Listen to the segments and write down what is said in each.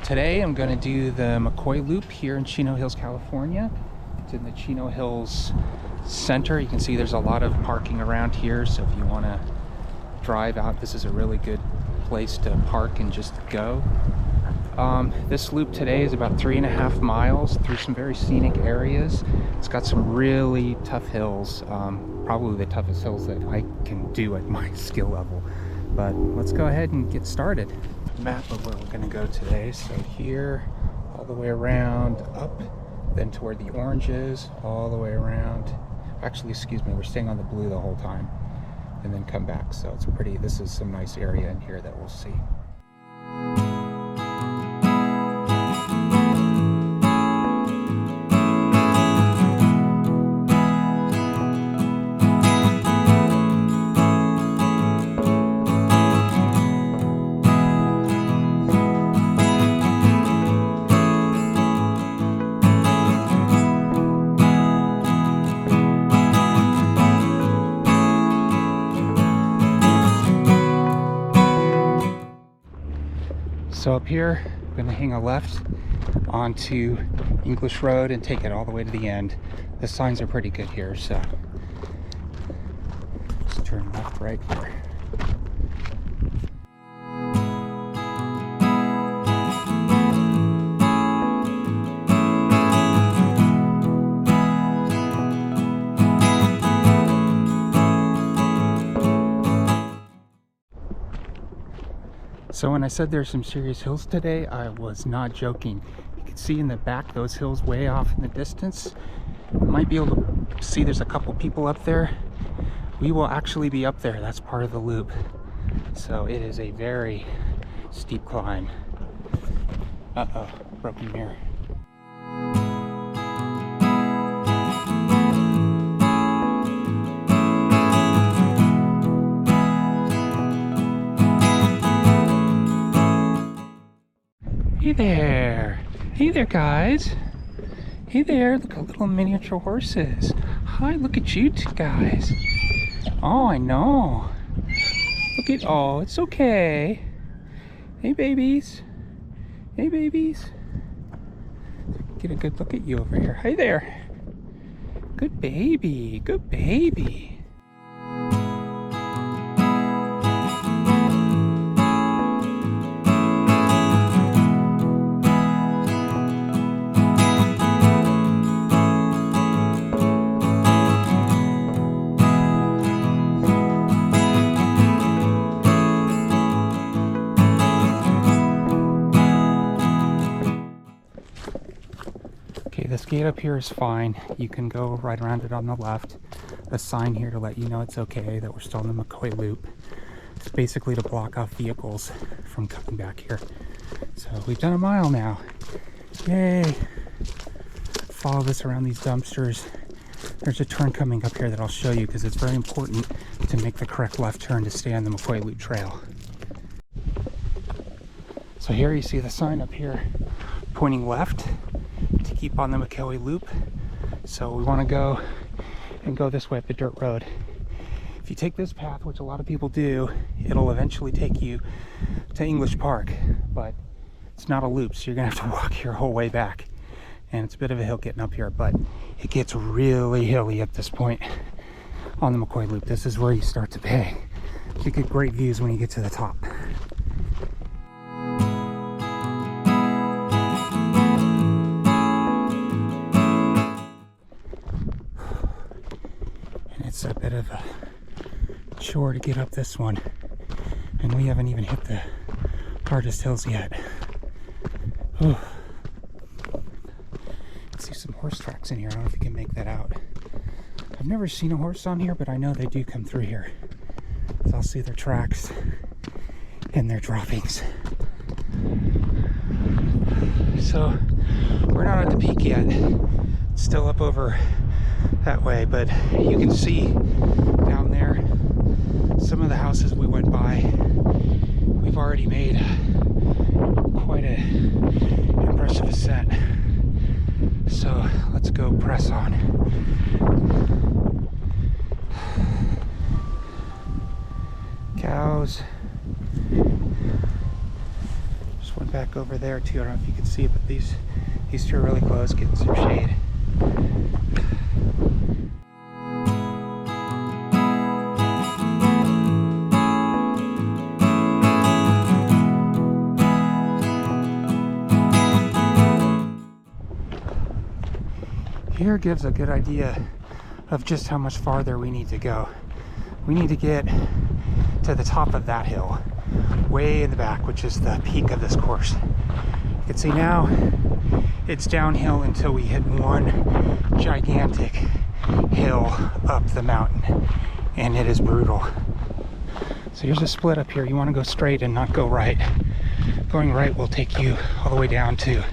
Today I'm going to do the McCoy Loop here in Chino Hills, California. It's in the Chino Hills center. You can see there's a lot of parking around here, so if you want to drive out, this is a really good place to park and just go. This loop today is about 3.5 miles through some very scenic areas. It's got some really tough hills, probably the toughest hills that I can do at my skill level. But let's go ahead and get started. Map of where we're going to go today. So here, all the way around, up, then to where the orange is, all the way around. Actually, excuse me, we're staying on the blue the whole time, and then come back. So it's pretty, this is some nice area in here that we'll see. So up here, I'm going to hang a left onto English Road and take it all the way to the end. The signs are pretty good here, so just turn left right here. So when I said there's some serious hills today, I was not joking. You can see in the back those hills way off in the distance. You might be able to see there's a couple people up there. We will actually be up there. That's part of the loop. So it is a very steep climb. Uh-oh, broken mirror. Hey there! Hey there, guys! Hey there, look at little miniature horses. Hi, look at you two guys. Oh, I know. Look at, oh, it's okay. Hey, babies. Hey, babies. Get a good look at you over here. Hey there. Good baby, good baby. This gate up here is fine. You can go right around it on the left. A sign here to let you know it's okay that we're still in the McCoy Loop. It's basically to block off vehicles from coming back here. So we've done a mile now. Yay! Follow this around these dumpsters. There's a turn coming up here that I'll show you because it's very important to make the correct left turn to stay on the McCoy Loop trail. So here you see the sign up here pointing left to keep on the McCoy Loop. So we want to go and go this way up the dirt road. If you take this path, which a lot of people do, it'll eventually take you to English Park, but it's not a loop, so you're gonna have to walk your whole way back, and it's a bit of a hill getting up here, but it gets really hilly at this point on the McCoy Loop. This is where you start to pay. You get great views when you get to the top. It's a bit of a chore to get up this one, and we haven't even hit the hardest hills yet. Ooh. See some horse tracks in here. I don't know if you can make that out. I've never seen a horse on here, but I know they do come through here. So I'll see their tracks and their droppings. So we're not at the peak yet. It's still up over that way, but you can see down there some of the houses we went by. We've already made quite a impressive ascent, so let's go press on. Cows. Just one back over there too. I don't know if you can see it, but these two are really close, getting some shade. Here gives a good idea of just how much farther we need to go. We need to get to the top of that hill, way in the back, which is the peak of this course. You can see now it's downhill until we hit one gigantic hill up the mountain, and it is brutal. So here's a split up here. You want to go straight and not go right. Going right will take you all the way down to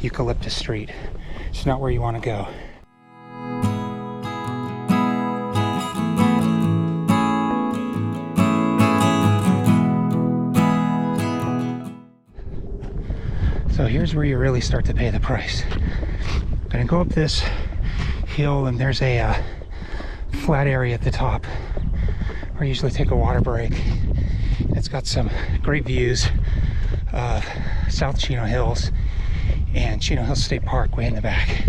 Eucalyptus Street. It's not where you want to go. So here's where you really start to pay the price. I'm gonna go up this hill, and there's a flat area at the top where I usually take a water break. It's got some great views of South Chino Hills and Chino Hills State Park way in the back.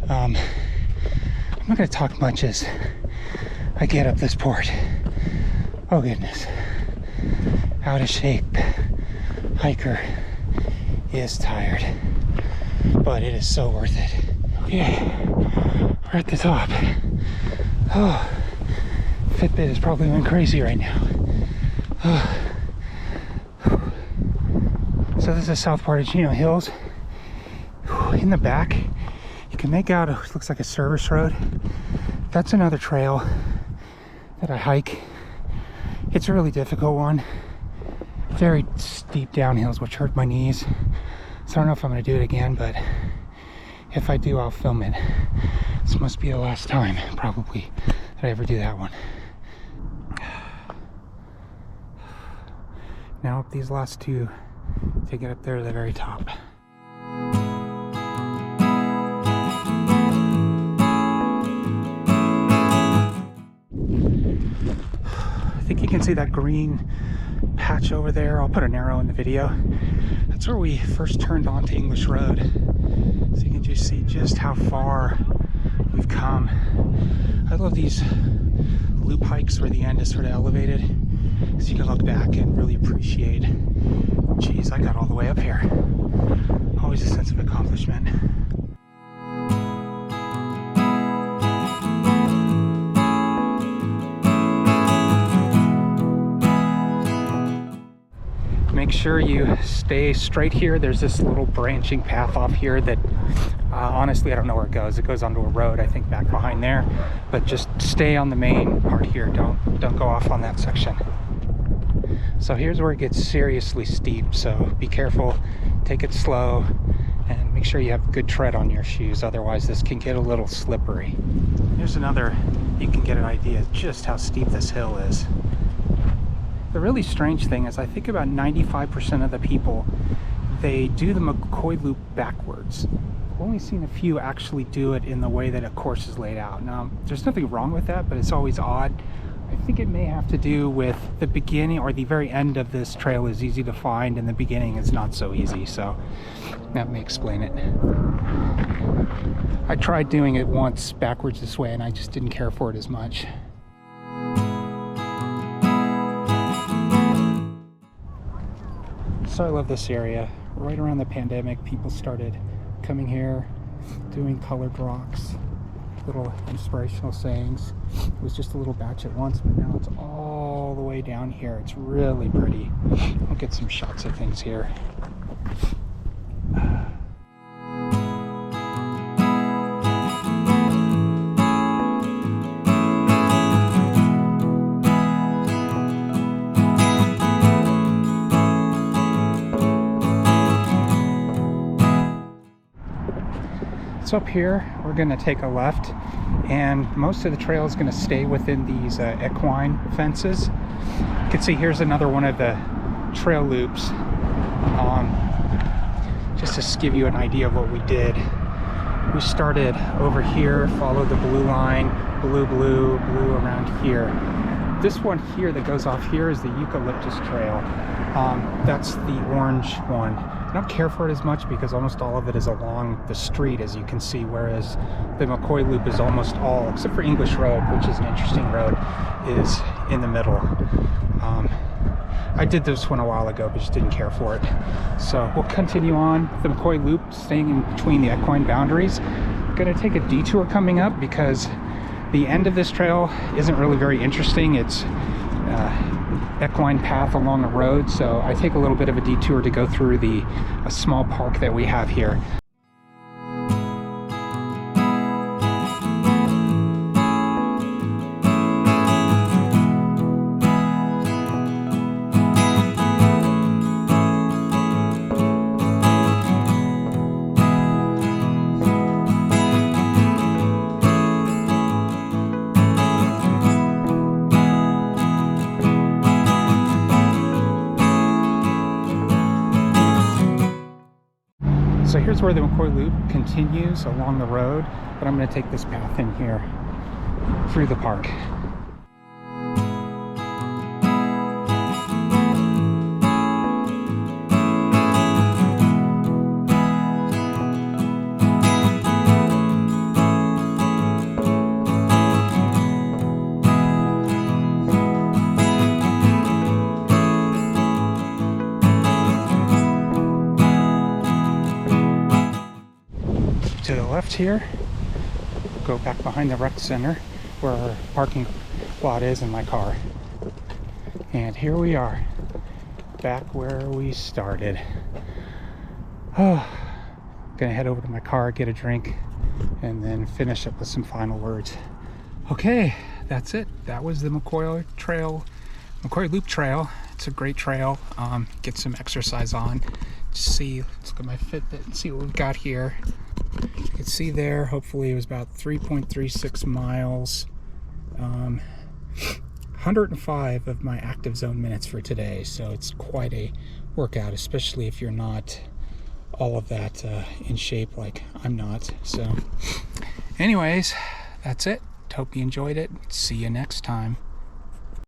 I'm not going to talk much as I get up this port. Oh goodness, out of shape hiker is tired, but it is so worth it. Yeah, we're at the top. Oh, Fitbit is probably going crazy right now. Oh. So this is the south part of Chino Hills. In the back, you can make out it looks like a service road. That's another trail that I hike. It's a really difficult one. Very steep downhills, which hurt my knees. So I don't know if I'm going to do it again, but if I do, I'll film it. This must be the last time, probably, that I ever do that one. Now up these last two to get up there to the very top. I think you can see that green patch over there. I'll put an arrow in the video. That's where we first turned onto English Road. So you can just see just how far we've come. I love these loop hikes where the end is sort of elevated, so you can look back and really appreciate, geez, I got all the way up here. Always a sense of accomplishment. Make sure you stay straight here. There's this little branching path off here that honestly I don't know where it goes. It goes onto a road, I think, back behind there, but just stay on the main part here. Don't go off on that section. So here's where it gets seriously steep, so be careful, take it slow, and make sure you have good tread on your shoes, otherwise this can get a little slippery. Here's another, you can get an idea of just how steep this hill is. The really strange thing is I think about 95% of the people, they do the McCoy Loop backwards. I've only seen a few actually do it in the way that a course is laid out. Now, there's nothing wrong with that, but it's always odd. I think it may have to do with the beginning or the very end of this trail is easy to find and the beginning is not so easy, so that may explain it. I tried doing it once backwards this way and I just didn't care for it as much. So I love this area. Right around the pandemic, people started coming here, doing colored rocks, little inspirational sayings. It was just a little batch at once, but now it's all the way down here. It's really pretty. I'll get some shots of things here. Up here we're going to take a left, and most of the trail is going to stay within these equine fences. You can see here's another one of the trail loops, just to give you an idea of what we did. We started over here, followed the blue line, blue around here, This one here that goes off here is the Eucalyptus Trail. That's the orange one. I don't care for it as much because almost all of it is along the street, as you can see, whereas the McCoy Loop is almost all, except for English Road, which is an interesting road, is in the middle. I did this one a while ago, but just didn't care for it. So we'll continue on the McCoy Loop, staying in between the equine boundaries. Gonna take a detour coming up because the end of this trail isn't really very interesting. It's equine path along a road, so I take a little bit of a detour to go through a small park that we have here. So here's where the McCoy Loop continues along the road, but I'm going to take this path in here through the park. To the left here, go back behind the rec center where our parking lot is in my car. And here we are, back where we started. Oh, gonna head over to my car, get a drink, and then finish up with some final words. Okay, that's it. That was the McCoy Loop Trail. It's a great trail. Get some exercise on. Just see, let's look at my Fitbit and see what we've got here. You can see there, hopefully it was about 3.36 miles. 105 of my active zone minutes for today, so it's quite a workout, especially if you're not all of that in shape like I'm not. So anyways, that's it. Hope you enjoyed it. See you next time.